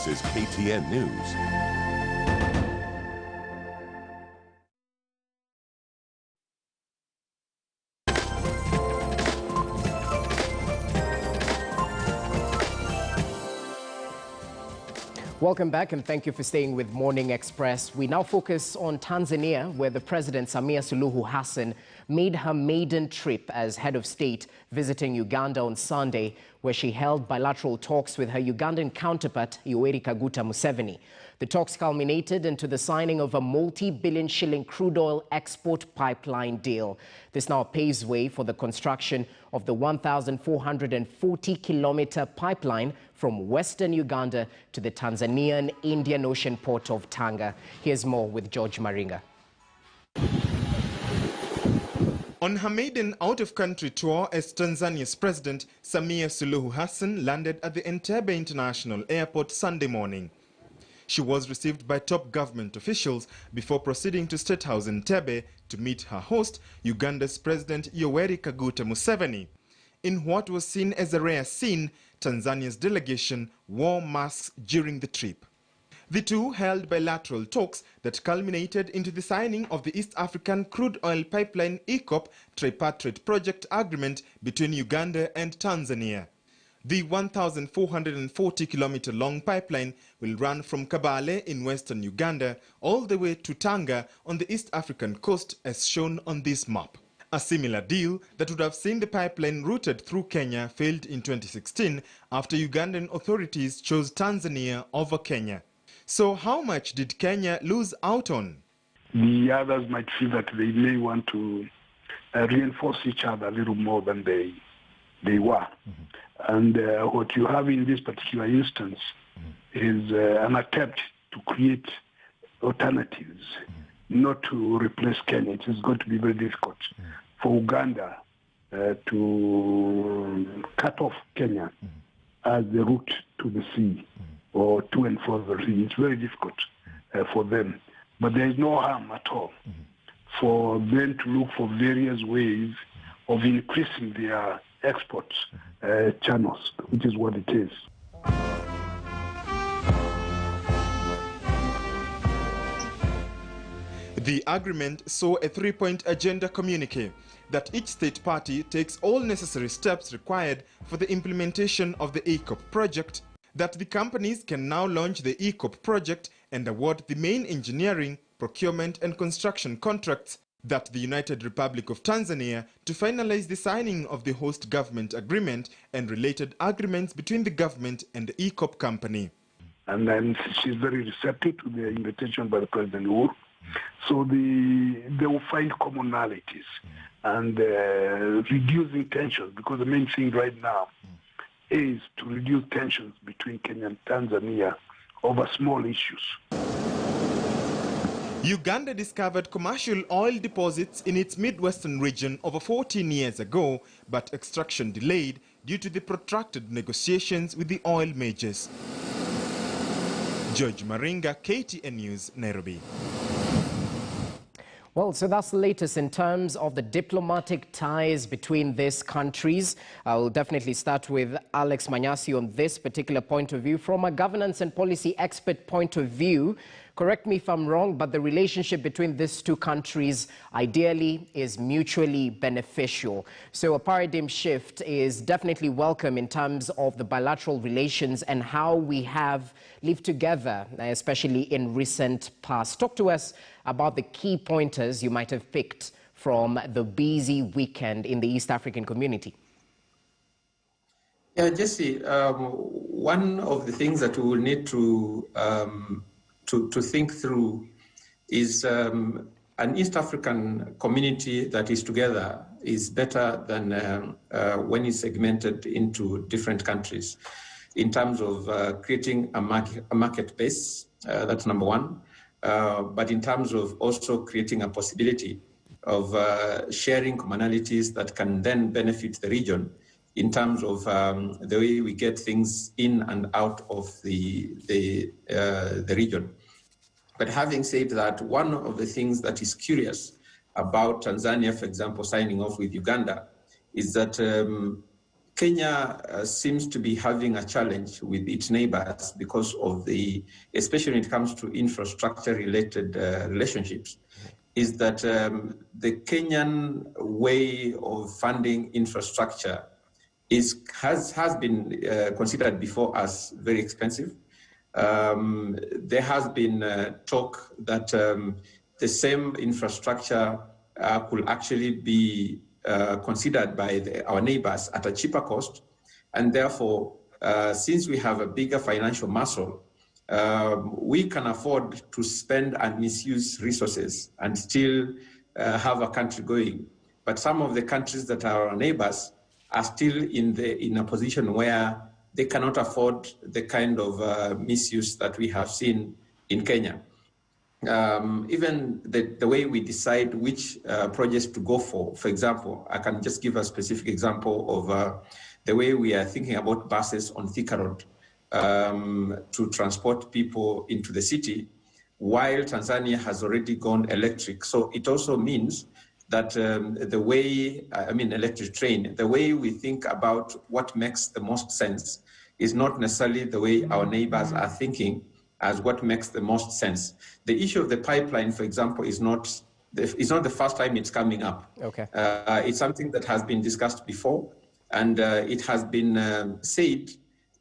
This is KTN News. Welcome back and thank you for staying with Morning Express. We now focus on Tanzania, where the President Samia Suluhu Hassan made her maiden trip as head of state, visiting Uganda on Sunday, where she held bilateral talks with her Ugandan counterpart, Yoweri Kaguta Museveni. The talks culminated into the signing of a multi-billion shilling crude oil export pipeline deal. This now paves way for the construction of the 1,440-kilometer pipeline from western Uganda to the Tanzanian Indian Ocean port of Tanga. Here's more with George Maringa. On her maiden out-of-country tour as Tanzania's president, Samia Suluhu Hassan landed at the Entebbe International Airport Sunday morning. She was received by top government officials before proceeding to State House Entebbe to meet her host, Uganda's President Yoweri Kaguta Museveni. In what was seen as a rare scene, Tanzania's delegation wore masks during the trip. The two held bilateral talks that culminated into the signing of the East African Crude Oil Pipeline EACOP tripartite project agreement between Uganda and Tanzania. The 1,440-kilometer long pipeline will run from Kabale in western Uganda all the way to Tanga on the East African coast as shown on this map. A similar deal that would have seen the pipeline routed through Kenya failed in 2016 after Ugandan authorities chose Tanzania over Kenya. So how much did Kenya lose out on? The others might feel that they may want to reinforce each other a little more than they were. And what you have in this particular instance is an attempt to create alternatives, not to replace Kenya. It is going to be very difficult for Uganda to cut off Kenya as the route to the sea or to and for the sea. It's very difficult for them. But there is no harm at all for them to look for various ways of increasing their export channels, which is what it is. The agreement saw a three-point agenda communique that each state party takes all necessary steps required for the implementation of the EACOP project, that the companies can now launch the EACOP project and award the main engineering, procurement and construction contracts, that the United Republic of Tanzania to finalize the signing of the host government agreement and related agreements between the government and the EACOP company. And then she's very receptive to the invitation by the President Uhuru. So they will find commonalities and reducing tensions, because the main thing right now is to reduce tensions between Kenya and Tanzania over small issues. Uganda discovered commercial oil deposits in its Midwestern region over 14 years ago, but extraction delayed due to the protracted negotiations with the oil majors. George Maringa, KTN News, Nairobi. Well, so that's the latest in terms of the diplomatic ties between these countries. I'll definitely start with Alex Manyasi on this particular point of view. From a governance and policy expert point of view, correct me if I'm wrong, but the relationship between these two countries ideally is mutually beneficial. So a paradigm shift is definitely welcome in terms of the bilateral relations and how we have lived together, especially in recent past. Talk to us about the key pointers you might have picked from the busy weekend in the East African community. Yeah, Jesse, one of the things that we will need to think through is an East African community that is together is better than when it's segmented into different countries in terms of creating a market base. That's number one. But in terms of also creating a possibility of sharing commonalities that can then benefit the region in terms of the way we get things in and out of the region. But having said that, one of the things that is curious about Tanzania, for example, signing off with Uganda, is that Kenya seems to be having a challenge with its neighbors because of especially when it comes to infrastructure-related relationships, is that the Kenyan way of funding infrastructure has been considered before as very expensive. There has been talk that the same infrastructure could actually be considered by our neighbors at a cheaper cost. And therefore, since we have a bigger financial muscle, we can afford to spend and misuse resources and still have a country going. But some of the countries that are our neighbors are still in a position where they cannot afford the kind of misuse that we have seen in Kenya. Even the way we decide which projects to go for example, I can just give a specific example of the way we are thinking about buses on Thika Road to transport people into the city, while Tanzania has already gone electric. So it also means that the way, electric train, the way we think about what makes the most sense is not necessarily the way our neighbors are thinking as what makes the most sense. The issue of the pipeline, for example, is not the first time it's coming up. Okay. It's something that has been discussed before, and it has been said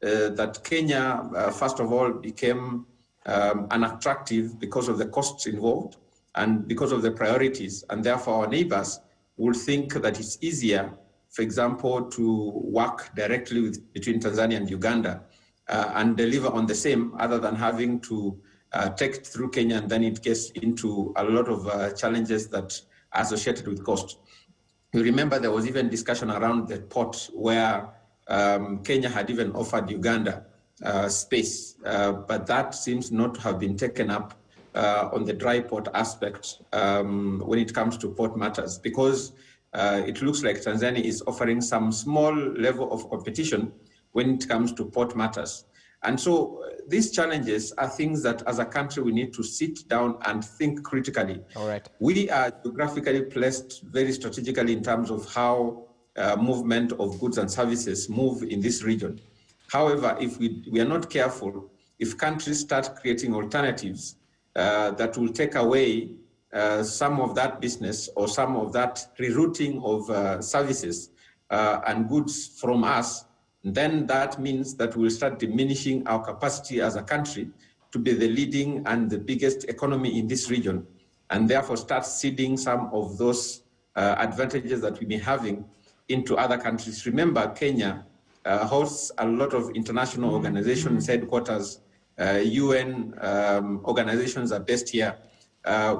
that Kenya, first of all, became unattractive because of the costs involved and because of the priorities, and therefore our neighbors will think that it's easier, for example, to work directly between Tanzania and Uganda and deliver on the same, other than having to take it through Kenya, and then it gets into a lot of challenges that are associated with cost. You remember there was even discussion around the port where Kenya had even offered Uganda space, but that seems not to have been taken up on the dry port aspect when it comes to port matters, because it looks like Tanzania is offering some small level of competition when it comes to port matters. And so these challenges are things that as a country we need to sit down and think critically. All right. We are geographically placed very strategically in terms of how movement of goods and services move in this region. However, if we are not careful, if countries start creating alternatives that will take away some of that business or some of that rerouting of services and goods from us, then that means that we'll start diminishing our capacity as a country to be the leading and the biggest economy in this region, and therefore start ceding some of those advantages that we've been having into other countries. Remember, Kenya hosts a lot of international organizations, headquarters, UN organizations are based here.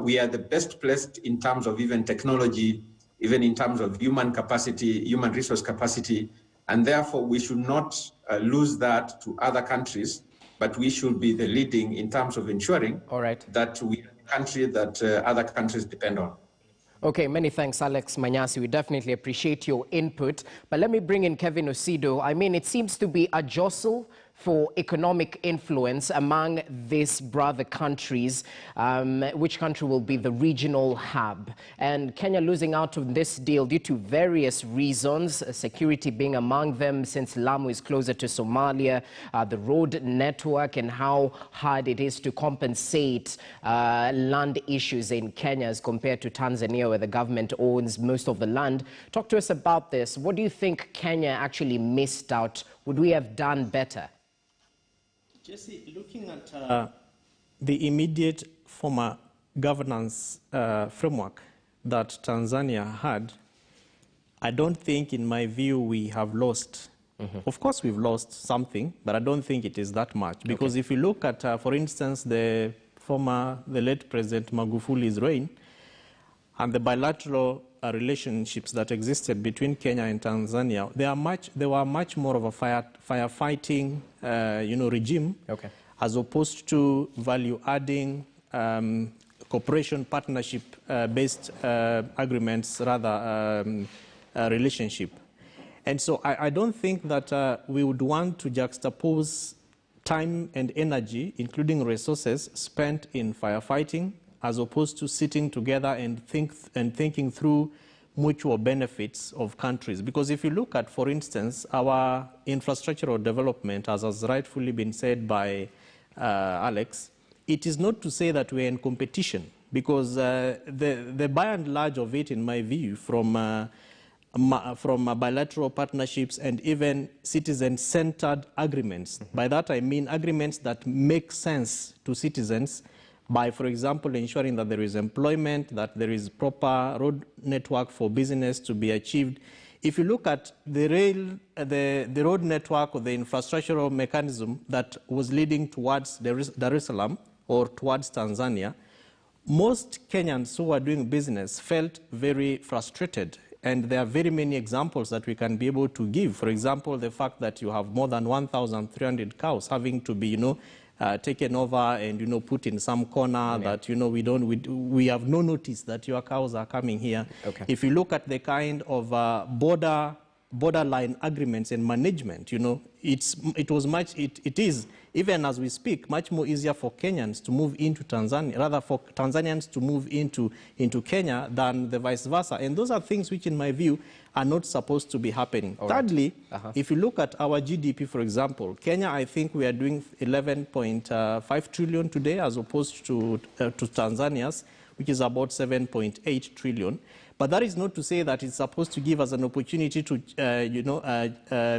We are the best placed in terms of even technology, even in terms of human capacity, human resource capacity, and therefore we should not lose that to other countries, but we should be the leading in terms of ensuring that we are a country that other countries depend on. Okay, many thanks, Alex Manyasi. We definitely appreciate your input. But let me bring in Kevin Osido. I mean, it seems to be a jostle for economic influence among these brother countries. Which country will be the regional hub? And Kenya losing out on this deal due to various reasons, security being among them, since Lamu is closer to Somalia, the road network, and how hard it is to compensate land issues in Kenya as compared to Tanzania, where the government owns most of the land. Talk to us about this. What do you think Kenya actually missed out? Would we have done better? Jesse, looking at the immediate former governance framework that Tanzania had, I don't think, in my view, we have lost. Of course, we've lost something, but I don't think it is that much. Because if you look at, for instance, the late President Magufuli's reign and the bilateral relationships that existed between Kenya and Tanzania, they were much more of a firefighting, regime, as opposed to value-adding, cooperation, partnership-based agreements, rather relationship. And so I don't think that we would want to juxtapose time and energy, including resources, spent in firefighting, as opposed to sitting together and thinking through mutual benefits of countries. Because if you look at, for instance, our infrastructural development, as has rightfully been said by Alex, it is not to say that we're in competition, because the by and large of it, in my view, from bilateral partnerships and even citizen-centered agreements. By that I mean agreements that make sense to citizens by, for example, ensuring that there is employment, that there is proper road network for business to be achieved. If you look at the road network or the infrastructural mechanism that was leading towards Dar es Salaam or towards Tanzania, most Kenyans who are doing business felt very frustrated. And there are very many examples that we can be able to give. For example, the fact that you have more than 1,300 cows having to be, taken over and, put in some corner that, we have no notice that your cows are coming here. Okay. If you look at the kind of borderline agreements and management, it is, even as we speak, much more easier for Kenyans to move into Tanzania, rather for Tanzanians to move into Kenya than the vice versa. And those are things which, in my view, are not supposed to be happening. Thirdly, if you look at our GDP, for example, Kenya, I think we are doing 11.5 trillion today, as opposed to Tanzania's, which is about 7.8 trillion. But that is not to say that it's supposed to give us an opportunity to,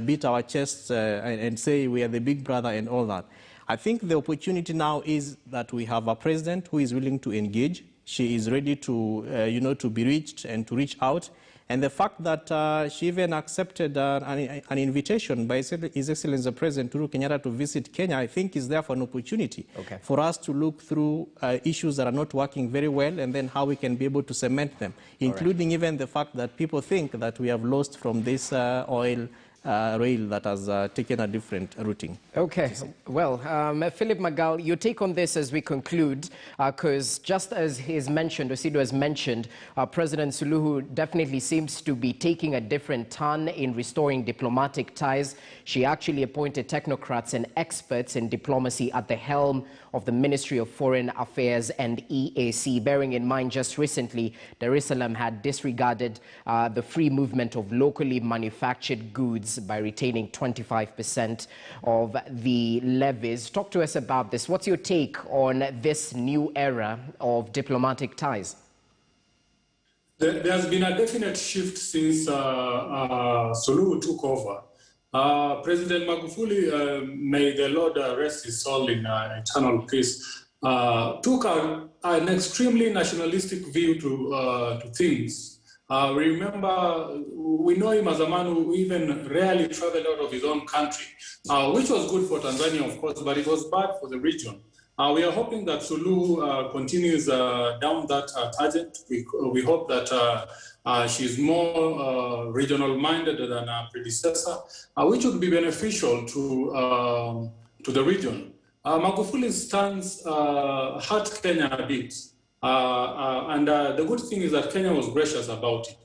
beat our chests and say we are the big brother and all that. I think the opportunity now is that we have a president who is willing to engage. She is ready to, to be reached and to reach out. And the fact that she even accepted an invitation by His Excellency the President Uhuru Kenyatta to visit Kenya, I think is therefore an opportunity for us to look through issues that are not working very well and then how we can be able to cement them, including even the fact that people think that we have lost from this oil rail that has taken a different routing. Okay, well, Philip Magal, your take on this as we conclude, because just as he's mentioned, Osido has mentioned, President Suluhu definitely seems to be taking a different turn in restoring diplomatic ties. She actually appointed technocrats and experts in diplomacy at the helm of the Ministry of Foreign Affairs and EAC, bearing in mind just recently, Dar es Salaam had disregarded the free movement of locally manufactured goods by retaining 25% of the levies. Talk to us about this. What's your take on this new era of diplomatic ties? There has been a definite shift since Suluhu took over. President Magufuli, may the Lord rest his soul in eternal peace, took an extremely nationalistic view to things. We know him as a man who even rarely traveled out of his own country, which was good for Tanzania, of course, but it was bad for the region. We are hoping that Suluhu continues down that tangent. We hope that she's more regional-minded than her predecessor, which would be beneficial to the region. Magufuli's stance hurt Kenya a bit. And the good thing is that Kenya was gracious about it.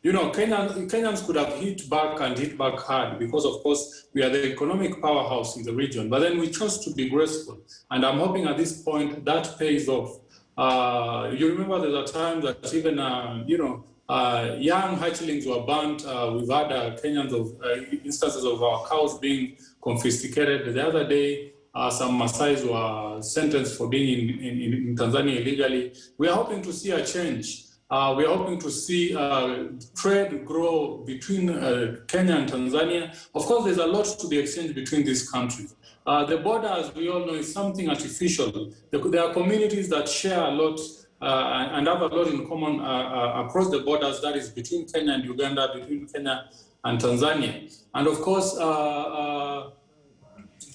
Kenyans could have hit back and hit back hard because, of course, we are the economic powerhouse in the region. But then we chose to be graceful. And I'm hoping at this point that pays off. You remember there's a time that even, young hatchlings were burnt. We've had instances of our cows being confiscated. The other day, some Maasais were sentenced for being in Tanzania illegally. We are hoping to see a change. We are hoping to see trade grow between Kenya and Tanzania. Of course, there's a lot to be exchanged between these countries. The border, as we all know, is something artificial. There are communities that share a lot and have a lot in common across the borders, that is between Kenya and Uganda, between Kenya and Tanzania. And of course,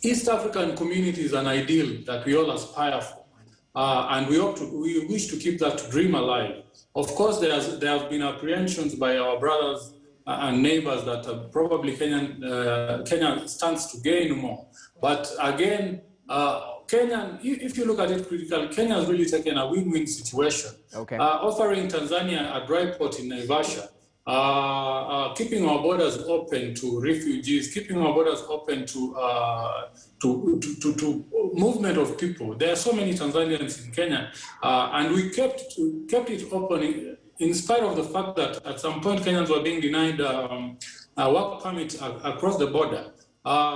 East African community is an ideal that we all aspire for. And we wish to keep that dream alive. Of course, there have been apprehensions by our brothers and neighbors that probably Kenya stands to gain more. But again, Kenya, if you look at it critically, Kenya has really taken a win-win situation. Offering Tanzania a dry port in Naivasha, keeping our borders open to refugees, keeping our borders open to movement of people. There are so many Tanzanians in Kenya, and we kept it in spite of the fact that at some point Kenyans were being denied a work permit across the border.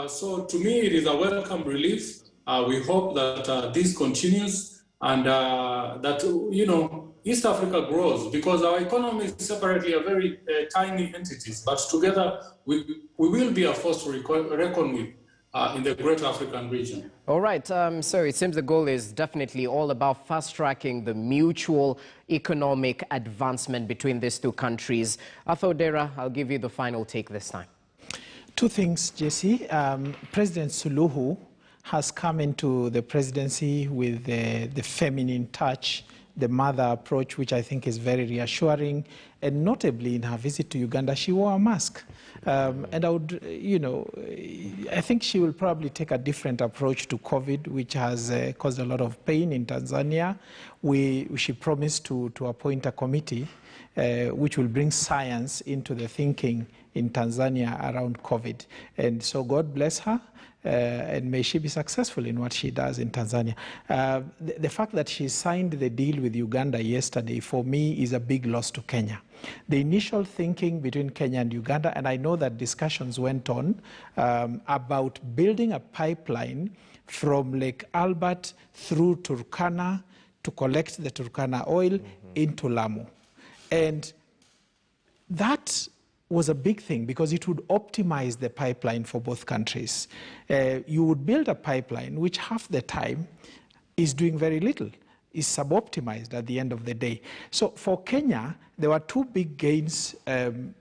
So to me, it is a welcome relief. We hope that this continues and that, you know, East Africa grows, because our economies separately are very tiny entities, but together we will be a force to reckon with in the great African region. All right, so it seems the goal is definitely all about fast-tracking the mutual economic advancement between these two countries. Author, I'll give you the final take this time. Two things, Jesse. President Suluhu has come into the presidency with the feminine touch, the mother approach, which I think is very reassuring. And notably, in her visit to Uganda, she wore a mask. And I would, you know, I think she will probably take a different approach to COVID, which has caused a lot of pain in Tanzania. She promised to appoint a committee which will bring science into the thinking in Tanzania around COVID. And so God bless her. And may she be successful in what she does in Tanzania. The fact that she signed the deal with Uganda yesterday, for me, is a big loss to Kenya. The initial thinking between Kenya and Uganda, and I know that discussions went on about building a pipeline from Lake Albert through Turkana to collect the Turkana oil into Lamu. And that was a big thing because it would optimize the pipeline for both countries. You would build a pipeline which half the time is doing very little, is suboptimized at the end of the day. So for Kenya, there were two big gains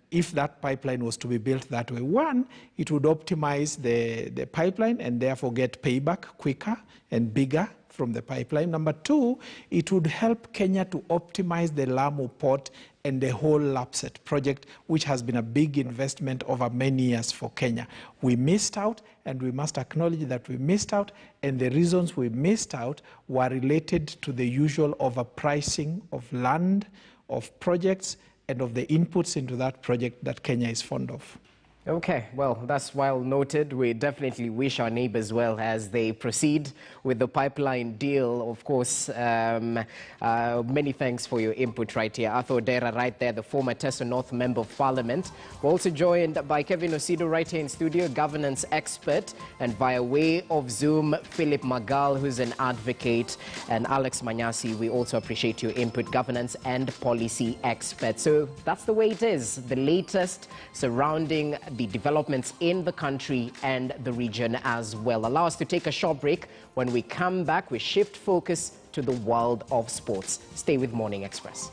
if that pipeline was to be built that way. One, it would optimize the pipeline and therefore get payback quicker and bigger from the pipeline. Number two, it would help Kenya to optimize the Lamu port and the whole Lapset project, which has been a big investment over many years for Kenya. We missed out, and we must acknowledge that we missed out, and the reasons we missed out were related to the usual overpricing of land, of projects, and of the inputs into that project that Kenya is fond of. Okay, well, that's well noted. We definitely wish our neighbors well as they proceed with the pipeline deal. Of course, many thanks for your input right here. Arthur Odera right there, the former Teso North Member of Parliament. We're also joined by Kevin Osido right here in studio, governance expert, and via way of Zoom, Philip Magal, who's an advocate, and Alex Manyasi. We also appreciate your input, governance and policy expert. So that's the way it is, the latest surrounding the developments in the country and the region as well. Allow us to take a short break. When we come back, we shift focus to the world of sports. Stay with Morning Express.